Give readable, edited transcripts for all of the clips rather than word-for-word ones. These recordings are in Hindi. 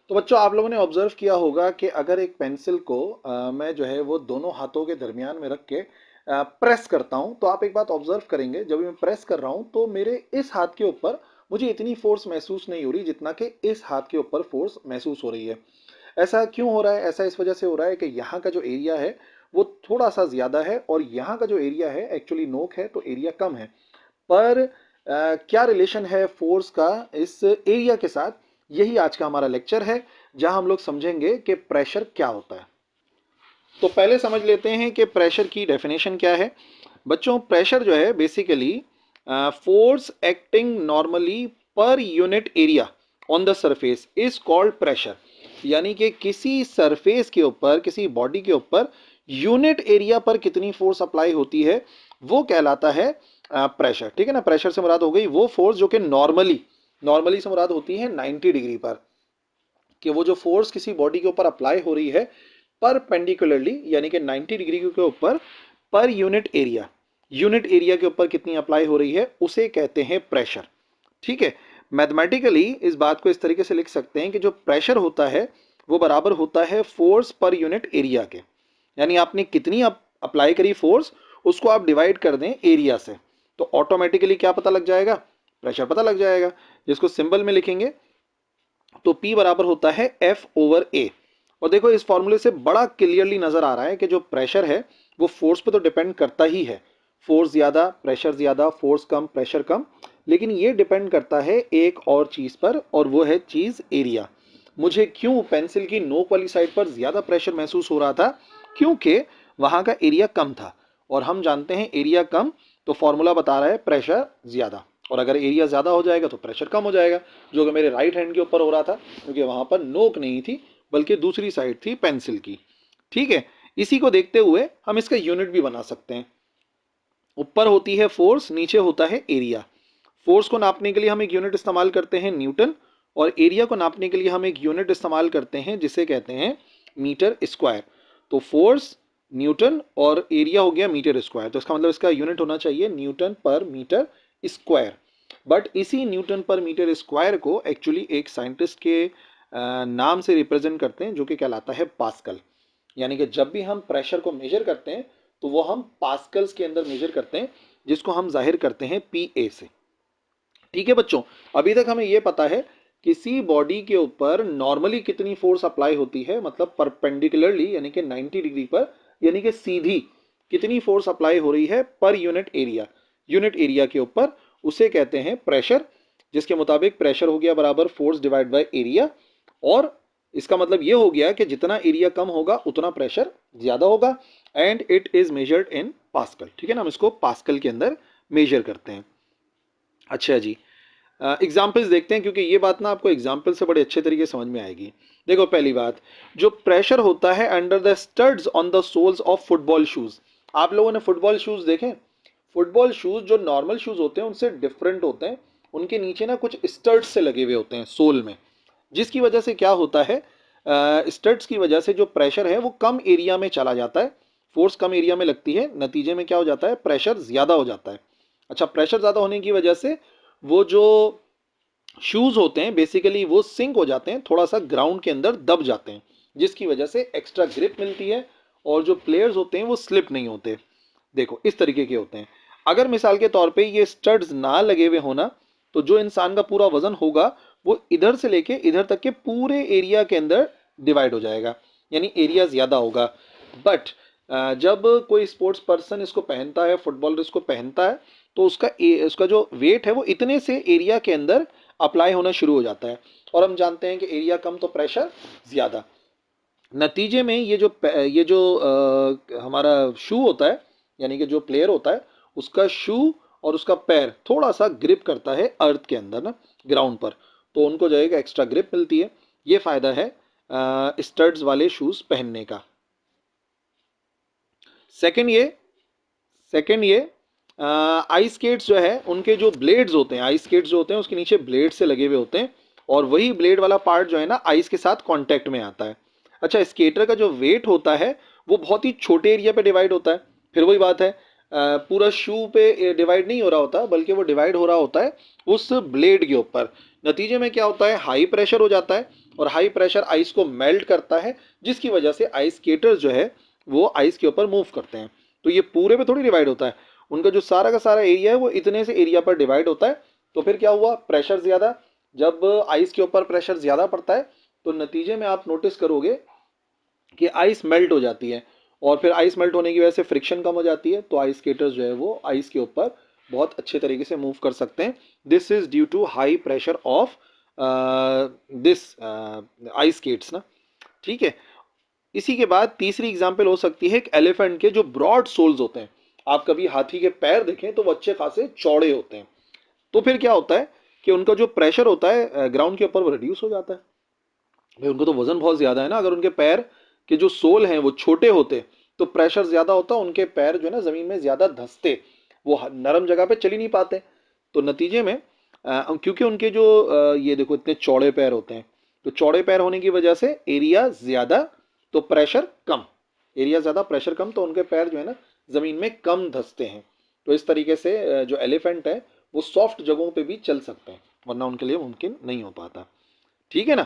तो बच्चों आप लोगों ने ऑब्जर्व किया होगा कि अगर एक पेंसिल को मैं जो है वो दोनों हाथों के दरमियान में रख के प्रेस करता हूं, तो आप एक बात ऑब्जर्व करेंगे, जब मैं प्रेस कर रहा हूं तो मेरे इस हाथ के ऊपर मुझे इतनी फोर्स महसूस नहीं हो रही जितना कि इस हाथ के ऊपर फोर्स महसूस हो रही है। ऐसा क्यों हो रहा है? ऐसा इस वजह से हो रहा है कि यहाँ का जो एरिया है वो थोड़ा सा ज्यादा है और यहाँ का जो एरिया है एक्चुअली नोक है तो एरिया कम है। पर क्या रिलेशन है फोर्स का इस एरिया के साथ, यही आज का हमारा लेक्चर है जहां हम लोग समझेंगे कि प्रेशर क्या होता है। तो पहले समझ लेते हैं कि प्रेशर की डेफिनेशन क्या है। बच्चों प्रेशर जो है basically force acting normally per unit area on the surface is called pressure. यानी कि किसी सरफेस के ऊपर, किसी बॉडी के ऊपर यूनिट एरिया पर कितनी फोर्स अप्लाई होती है वो कहलाता है प्रेशर। ठीक है ना। प्रेशर से मुराद हो गई वो फोर्स जो कि नॉर्मली, नॉर्मली से मुराद होती है 90 डिग्री पर, कि वो जो फोर्स किसी बॉडी के ऊपर अप्लाई हो रही है परपेंडिकुलरली यानी कि 90 डिग्री के ऊपर per unit area, unit area के ऊपर कितनी अप्लाई हो रही है उसे कहते हैं प्रेशर। ठीक है। मैथमेटिकली इस बात को इस तरीके से लिख सकते हैं कि जो प्रेशर होता है वो बराबर होता है फोर्स पर यूनिट एरिया के। यानी आपने कितनी अप्लाई करी फोर्स, उसको आप डिवाइड कर दें एरिया से, तो ऑटोमेटिकली क्या पता लग जाएगा? प्रेशर पता लग जाएगा। जिसको सिंबल में लिखेंगे तो P बराबर होता है F ओवर A। और देखो इस फॉर्मूले से बड़ा क्लियरली नजर आ रहा है कि जो प्रेशर है वो फोर्स पे तो डिपेंड करता ही है। फोर्स ज्यादा प्रेशर ज्यादा, फोर्स कम प्रेशर कम, लेकिन ये डिपेंड करता है एक और चीज पर, और वो है चीज एरिया। मुझे क्यों पेंसिल की नोक वाली साइड पर ज्यादा प्रेशर महसूस हो रहा था? क्योंकि वहां का एरिया कम था, और हम जानते हैं एरिया कम तो फॉर्मूला बता रहा है प्रेशर ज्यादा, और अगर एरिया ज्यादा हो जाएगा तो प्रेशर कम हो जाएगा, जो कि मेरे राइट हैंड के ऊपर हो रहा था क्योंकि वहां पर नोक नहीं थी बल्कि दूसरी साइड थी पेंसिल की। ठीक है। इसी को देखते हुए हम इसका यूनिट भी बना सकते हैं। ऊपर होती है फोर्स, नीचे होता है एरिया। फोर्स को नापने के लिए हम एक यूनिट इस्तेमाल करते हैं न्यूटन, और एरिया को नापने के लिए हम एक यूनिट इस्तेमाल करते हैं जिसे कहते हैं मीटर स्क्वायर। तो फोर्स न्यूटन और एरिया हो गया मीटर स्क्वायर, तो इसका मतलब इसका यूनिट होना चाहिए न्यूटन पर मीटर स्क्वायर। बट इसी न्यूटन पर मीटर स्क्वायर को एक्चुअली एक साइंटिस्ट के नाम से रिप्रेजेंट करते हैं जो कि कहलाता है पास्कल। यानी कि जब भी हम प्रेशर को मेजर करते हैं तो वो हम पास्कल्स के अंदर मेजर करते हैं, जिसको हम जाहिर करते हैं पीए से। ठीक है बच्चों, अभी तक हमें यह पता है किसी बॉडी के ऊपर नॉर्मली कितनी फोर्स अप्लाई होती है, मतलब परपेंडिकुलरली यानी कि 90 डिग्री पर, यानी कि सीधी कितनी फोर्स अप्लाई हो रही है per unit area, unit area के ऊपर, उसे कहते हैं प्रेशर। जिसके मुताबिक प्रेशर हो गया बराबर फोर्स डिवाइड बाय एरिया, और इसका मतलब ये हो गया कि जितना एरिया कम होगा उतना प्रेशर ज्यादा होगा, and it is measured in pascal. ठीक है ना, हम इसको पास्कल के अंदर मेजर करते हैं। अच्छा जी, एग्जाम्पल्स देखते हैं क्योंकि ये बात ना आपको एग्जाम्पल से बड़े अच्छे तरीके से समझ में आएगी। देखो पहली बात, जो प्रेशर होता है under the studs on the soles of football shoes. आप लोगों ने फुटबॉल शूज देखे? फुटबॉल शूज जो नॉर्मल शूज होते हैं उनसे डिफरेंट होते हैं, उनके नीचे ना कुछ स्टड्स से लगे हुए होते हैं सोल में, जिसकी वजह से क्या होता है, स्टड्स की वजह से जो प्रेशर है वो कम एरिया में चला जाता है, फोर्स कम एरिया में लगती है, नतीजे में क्या हो जाता है, प्रेशर ज्यादा हो जाता है। अच्छा, प्रेशर ज्यादा होने की वजह से वो जो शूज होते हैं बेसिकली वो सिंक हो जाते हैं, थोड़ा सा ग्राउंड के अंदर दब जाते हैं, जिसकी वजह से एक्स्ट्रा ग्रिप मिलती है, और जो प्लेयर्स होते हैं वो स्लिप नहीं होते। देखो इस तरीके के होते हैं। अगर मिसाल के तौर पे ये स्टड्स ना लगे हुए होना, तो जो इंसान का पूरा वजन होगा वो इधर से लेके इधर तक के पूरे एरिया के अंदर डिवाइड हो जाएगा, यानी एरिया ज्यादा होगा। बट जब कोई स्पोर्ट्स पर्सन इसको पहनता है, फुटबॉलर इसको पहनता है, तो उसका जो वेट है वो इतने से एरिया के अंदर अप्लाई होना शुरू हो जाता है, और हम जानते हैं कि एरिया कम तो प्रेशर ज्यादा। नतीजे में ये जो हमारा शू होता है, यानी कि जो प्लेयर होता है उसका शू और उसका पैर थोड़ा सा ग्रिप करता है अर्थ के अंदर ना, ग्राउंड पर, तो उनको जो है एक्स्ट्रा ग्रिप मिलती है। ये फायदा है स्टड्स वाले शूज पहनने का। सेकंड ये सेकंड ये आइस स्केट्स जो है उनके जो ब्लेड्स होते हैं, आइस स्केट्स जो होते हैं उसके नीचे ब्लेड से लगे हुए होते हैं, और वही ब्लेड वाला पार्ट जो है ना आइस के साथ कांटेक्ट में आता है। अच्छा, स्केटर का जो वेट होता है वो बहुत ही छोटे एरिया पे डिवाइड होता है। फिर वही बात है, पूरा शू पे डिवाइड नहीं हो रहा होता, बल्कि वो डिवाइड हो रहा होता है उस ब्लेड के ऊपर, नतीजे में क्या होता है, हाई प्रेशर हो जाता है और हाई प्रेशर आइस को मेल्ट करता है, जिसकी वजह से आइस स्केटर्स जो है वो आइस के ऊपर मूव करते हैं। तो ये पूरे पे थोड़ी डिवाइड होता है, उनका जो सारा का सारा एरिया है वो इतने से एरिया पर डिवाइड होता है। तो फिर क्या हुआ, प्रेशर ज्यादा, जब आइस के ऊपर प्रेशर ज्यादा पड़ता है तो नतीजे में आप नोटिस करोगे कि आइस मेल्ट हो जाती है, और फिर आइस मेल्ट होने की वजह से फ्रिक्शन कम हो जाती है, तो आइस स्केटर्स जो है वो आइस के ऊपर बहुत अच्छे तरीके से मूव कर सकते हैं। This is due to high pressure of this ice skates ना। ठीक है, इसी के बाद तीसरी एग्जांपल हो सकती है एक एलिफेंट के जो ब्रॉड सोल्स होते हैं। आप कभी हाथी के पैर देखें तो वो अच्छे खासे चौड़े होते हैं। तो फिर क्या होता है कि उनका जो प्रेशर होता है ग्राउंड के ऊपर वो रिड्यूस हो जाता है। भाई उनको तो वजन बहुत ज्यादा है ना, अगर उनके पैर के जो सोल हैं वो छोटे होते तो प्रेशर ज्यादा होता, उनके पैर जो है ना जमीन में ज्यादा धंसते, वो नरम जगह पे चल ही नहीं पाते। तो नतीजे में क्योंकि उनके जो ये देखो इतने चौड़े पैर होते हैं, तो चौड़े पैर होने की वजह से एरिया ज्यादा तो प्रेशर कम, एरिया ज्यादा प्रेशर कम, तो उनके पैर जो है ना जमीन में कम धंसते हैं। तो इस तरीके से जो एलिफेंट है वो सॉफ्ट जगहों पे भी चल सकते हैं, वरना उनके लिए मुमकिन नहीं हो पाता। ठीक है ना।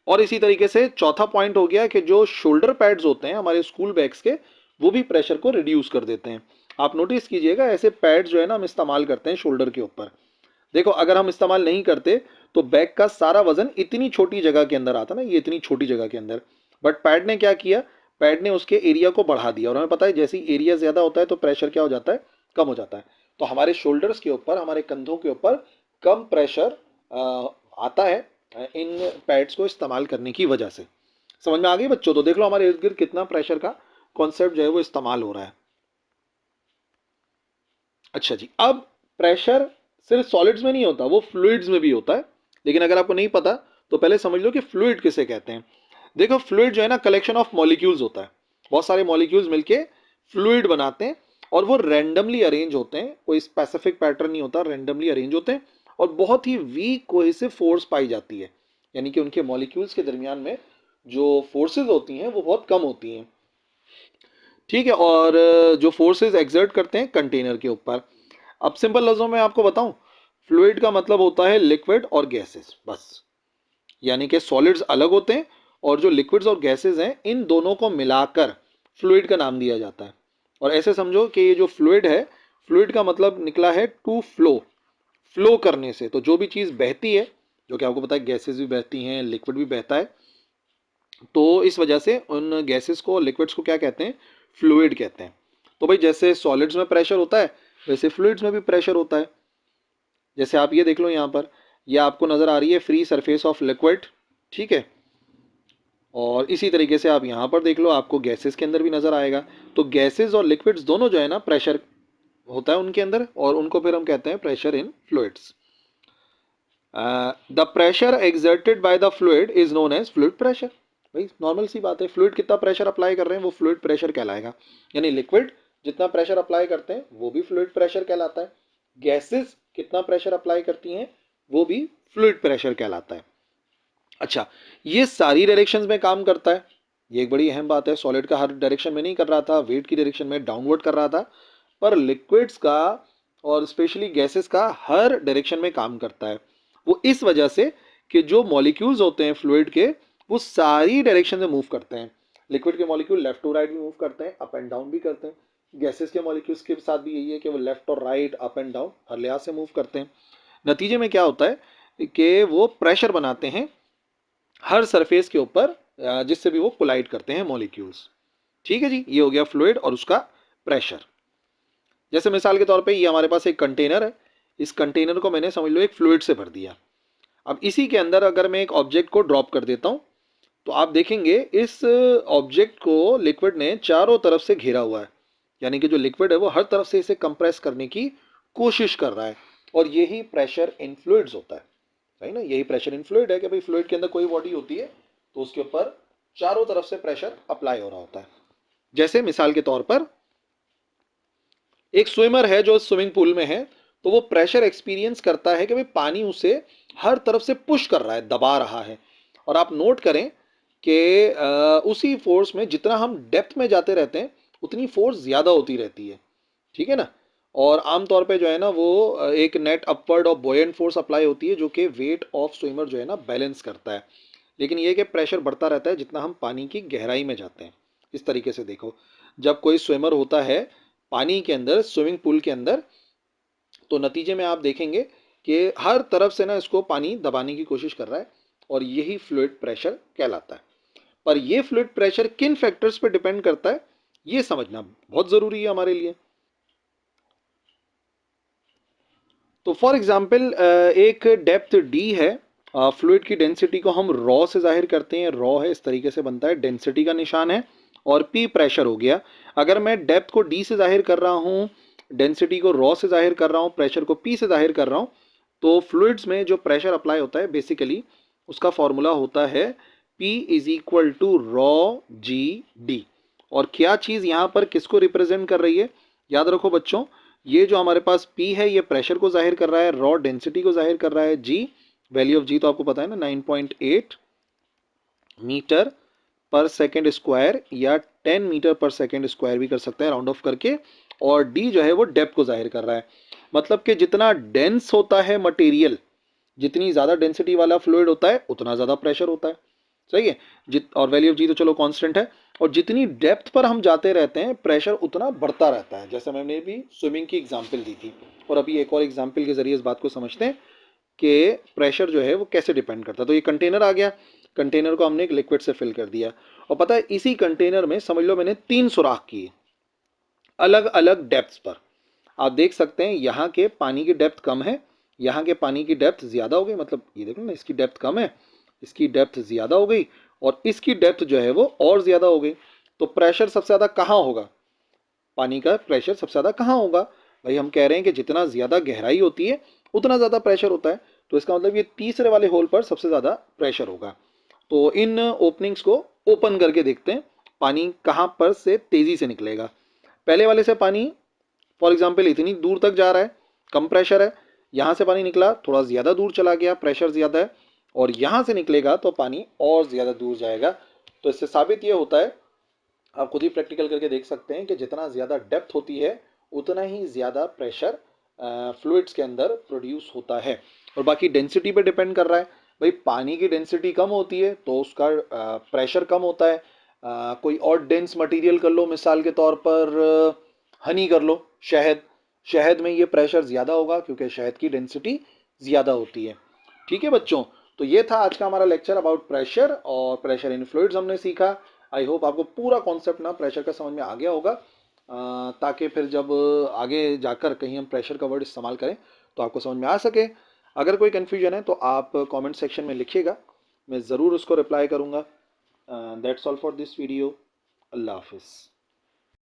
और इसी तरीके से चौथा पॉइंट हो गया कि जो शोल्डर पैड्स होते हैं हमारे स्कूल बैग्स के, वो भी प्रेशर को रिड्यूस कर देते हैं। आप नोटिस कीजिएगा ऐसे पैड्स जो है ना हम इस्तेमाल करते हैं शोल्डर के ऊपर। देखो अगर हम इस्तेमाल नहीं करते तो बैग का सारा वजन इतनी छोटी जगह के अंदर आता ना, ये इतनी छोटी जगह के अंदर, बट पैड ने क्या किया, पैड ने उसके एरिया को बढ़ा दिया, और हमें पता है जैसे ही एरिया ज्यादा होता है तो प्रेशर क्या हो जाता है, कम हो जाता है। तो हमारे शोल्डर्स के ऊपर, हमारे कंधों के ऊपर कम प्रेशर आता है इन पैड्स को इस्तेमाल करने की वजह से। समझ में आ गई बच्चों? तो देख लो हमारे इर्द गिर्द कितना प्रेशर का कॉन्सेप्ट जो है वो इस्तेमाल हो रहा है। अच्छा जी, अब प्रेशर सिर्फ सॉलिड्स में नहीं होता, वो फ्लूइड्स में भी होता है। लेकिन अगर आपको नहीं पता तो पहले समझ लो कि फ्लूइड किसे कहते हैं। देखो फ्लूइड जो है ना कलेक्शन ऑफ मॉलिक्यूल्स होता है, बहुत सारे मॉलिक्यूल्स मिलके फ्लूइड बनाते हैं, और वो रैंडमली अरेंज होते हैं, कोई स्पेसिफिक पैटर्न नहीं होता, रैंडमली अरेंज होते हैं, और बहुत ही वीक कोहेसिव फोर्स पाई जाती है, यानी कि उनके मॉलिक्यूल्स के दरमियान में जो फोर्सेज होती हैं वो बहुत कम होती हैं। ठीक है, और जो फोर्सेस एक्सर्ट करते हैं कंटेनर के ऊपर। अब सिंपल लफ्जों में आपको बताऊं, फ्लूइड का मतलब होता है लिक्विड और गैसेस, बस। यानी कि सॉलिड्स अलग होते हैं और जो लिक्विड्स और गैसेस हैं इन दोनों को मिलाकर फ्लूइड का नाम दिया जाता है। और ऐसे समझो कि ये जो फ्लूइड है, फ्लूइड का मतलब निकला है टू फ्लो, फ्लो करने से। तो जो भी चीज़ बहती है, जो कि आपको पता है गैसेस भी बहती हैं, लिक्विड भी बहता है, तो इस वजह से उन गैसेस को, लिक्विड्स को क्या कहते हैं, फ्लूइड कहते हैं। तो भाई जैसे सॉलिड्स में प्रेशर होता है वैसे फ्लूइड्स में भी प्रेशर होता है। जैसे आप ये देख लो यहाँ पर, ये आपको नजर आ रही है फ्री सरफेस ऑफ लिक्विड। ठीक है, और इसी तरीके से आप यहाँ पर देख लो, आपको गैसेस के अंदर भी नजर आएगा। तो गैसेस और लिक्विड्स दोनों जो है ना प्रेशर होता है उनके अंदर, और उनको फिर हम कहते हैं pressure in fluids. The pressure exerted by the fluid is known as fluid pressure. भाई नॉर्मल सी बात है, फ्लूइड कितना प्रेशर अप्लाई कर रहे हैं वो फ्लूइड प्रेशर कहलाएगा। यानी लिक्विड जितना प्रेशर अप्लाई करते हैं वो भी फ्लूइड प्रेशर कहलाता है, गैसेस कितना प्रेशर अप्लाई करती हैं वो भी फ्लूइड प्रेशर कहलाता है। अच्छा, ये सारी डायरेक्शंस में काम करता है, ये एक बड़ी अहम बात है। सॉलिड का हर डायरेक्शन में नहीं कर रहा था, वेट की डायरेक्शन में डाउनवर्ड कर रहा था, पर लिक्विड्स का और स्पेशली गैसेस का हर डायरेक्शन में काम करता है। वो इस वजह से कि जो मॉलिक्यूल्स होते हैं फ्लूइड के वो सारी डायरेक्शन में मूव करते हैं। लिक्विड के मॉलिक्यूल लेफ्ट टू राइट भी मूव करते हैं, अप एंड डाउन भी करते हैं। गैसेस के मॉलिक्यूल्स के साथ भी यही है कि वो लेफ्ट और राइट, अप एंड डाउन हर लिहाज से मूव करते हैं। नतीजे में क्या होता है कि वो प्रेशर बनाते हैं हर सरफेस के ऊपर, जिससे भी वो कोलाइड करते हैं मॉलिक्यूल्स। ठीक है जी, ये हो गया फ्लूइड और उसका प्रेशर। जैसे मिसाल के तौर पे ये हमारे पास एक कंटेनर है, इस कंटेनर को मैंने समझ लो एक फ्लूइड से भर दिया। अब इसी के अंदर अगर मैं एक ऑब्जेक्ट को ड्रॉप कर देता हूं तो आप देखेंगे इस ऑब्जेक्ट को लिक्विड ने चारों तरफ से घेरा हुआ है, यानी कि जो लिक्विड है वो हर तरफ से इसे कंप्रेस करने की कोशिश कर रहा है, और यही प्रेशर इन फ्लूइड्स होता है। सही ना, यही प्रेशर इन फ्लूइड है कि भाई फ्लूइड के अंदर कोई बॉडी होती है तो उसके ऊपर चारों तरफ से प्रेशर अप्लाई हो रहा होता है। जैसे मिसाल के तौर पर एक स्विमर है जो स्विमिंग पूल में है, तो वो प्रेशर एक्सपीरियंस करता है कि भाई पानी उसे हर तरफ से पुश कर रहा है, दबा रहा है। और आप नोट करें कि उसी फोर्स में जितना हम डेप्थ में जाते रहते हैं उतनी फोर्स ज्यादा होती रहती है। ठीक है ना, और आमतौर पे जो है ना वो एक नेट अपवर्ड और बॉयंट फोर्स अप्लाई होती है जो कि वेट ऑफ स्विमर जो है ना बैलेंस करता है। लेकिन ये कि प्रेशर बढ़ता रहता है जितना हम पानी की गहराई में जाते हैं। इस तरीके से देखो, जब कोई स्विमर होता है पानी के अंदर, स्विमिंग पूल के अंदर, तो नतीजे में आप देखेंगे कि हर तरफ से ना इसको पानी दबाने की कोशिश कर रहा है और यही फ्लूइड प्रेशर कहलाता है। पर ये फ्लूइड प्रेशर किन फैक्टर्स पे डिपेंड करता है, ये समझना बहुत जरूरी है हमारे लिए। तो फॉर एग्जाम्पल एक डेप्थ डी है, फ्लूइड की डेंसिटी को हम रॉ से जाहिर करते हैं, रॉ है इस तरीके से बनता है, डेंसिटी का निशान है, और पी प्रेशर हो गया। अगर मैं डेप्थ को डी से जाहिर कर रहा हूँ, डेंसिटी को रॉ से जाहिर कर रहा हूँ, प्रेशर को पी से जाहिर कर रहा हूँ, तो फ्लूइड्स में जो प्रेशर अप्लाई होता है बेसिकली उसका फॉर्मूला होता है P is equal to rho g d. और क्या चीज़ यहाँ पर किसको रिप्रेजेंट कर रही है, याद रखो बच्चों, ये जो हमारे पास P है ये प्रेशर को जाहिर कर रहा है, रॉ डेंसिटी को जाहिर कर रहा है, G वैल्यू ऑफ G तो आपको पता है ना 9.8 मीटर पर सेकेंड स्क्वायर या 10 मीटर पर सेकेंड स्क्वायर भी कर सकते हैं राउंड ऑफ करके, और डी जो है वो डेप्थ को जाहिर कर रहा है। मतलब कि जितना डेंस होता है मटेरियल, जितनी ज़्यादा डेंसिटी वाला फ्लूइड होता है उतना ज़्यादा प्रेशर होता है। सही है। और वैल्यू ऑफ जी तो चलो कांस्टेंट है, और जितनी डेप्थ पर हम जाते रहते हैं प्रेशर उतना बढ़ता रहता है, जैसे मैंने भी स्विमिंग की एग्जांपल दी थी। और अभी एक और एग्जांपल के जरिए इस बात को समझते हैं कि प्रेशर जो है वो कैसे डिपेंड करता है। तो ये कंटेनर आ गया, कंटेनर को हमने एक लिक्विड से फिल कर दिया, और पता है इसी कंटेनर में समझ लो मैंने 3 सुराख किए अलग अलग डेप्थ पर। आप देख सकते हैं यहाँ के पानी की डेप्थ कम है, यहाँ के पानी की डेप्थ ज़्यादा हो गई, मतलब ये देखो ना इसकी डेप्थ कम है, इसकी डेप्थ ज़्यादा हो गई, और इसकी डेप्थ जो है वो और ज़्यादा हो गई। तो प्रेशर सबसे ज़्यादा कहाँ होगा, पानी का प्रेशर सबसे ज़्यादा कहाँ होगा? भाई हम कह रहे हैं कि जितना ज़्यादा गहराई होती है उतना ज़्यादा प्रेशर होता है, तो इसका मतलब ये तीसरे वाले होल पर सबसे ज़्यादा प्रेशर होगा। तो इन ओपनिंग्स को ओपन करके देखते हैं पानी कहाँ पर से तेज़ी से निकलेगा। पहले वाले से पानी फॉर एग्जाम्पल इतनी दूर तक जा रहा है, कम प्रेशर है, यहाँ से पानी निकला थोड़ा ज़्यादा दूर चला गया, प्रेशर ज़्यादा है, और यहाँ से निकलेगा तो पानी और ज़्यादा दूर जाएगा। तो इससे साबित ये होता है, आप खुद ही प्रैक्टिकल करके देख सकते हैं कि जितना ज़्यादा डेप्थ होती है उतना ही ज़्यादा प्रेशर फ्लूइड्स के अंदर प्रोड्यूस होता है। और बाकी डेंसिटी पे डिपेंड कर रहा है, भाई पानी की डेंसिटी कम होती है तो उसका प्रेशर कम होता है। कोई और डेंस मटेरियल कर लो, मिसाल के तौर पर हनी कर लो, शहद, शहद में ये प्रेशर ज़्यादा होगा क्योंकि शहद की डेंसिटी ज़्यादा होती है। ठीक है बच्चों, तो ये था आज का हमारा लेक्चर अबाउट प्रेशर और प्रेशर इन फ्लूइड्स हमने सीखा। आई होप आपको पूरा कॉन्सेप्ट ना प्रेशर का समझ में आ गया होगा, ताकि फिर जब आगे जाकर कहीं हम प्रेशर का वर्ड इस्तेमाल करें तो आपको समझ में आ सके। अगर कोई कन्फ्यूजन है तो आप कमेंट सेक्शन में लिखिएगा, मैं ज़रूर उसको रिप्लाई करूँगा। That's all for this video. अल्लाह हाफिज़।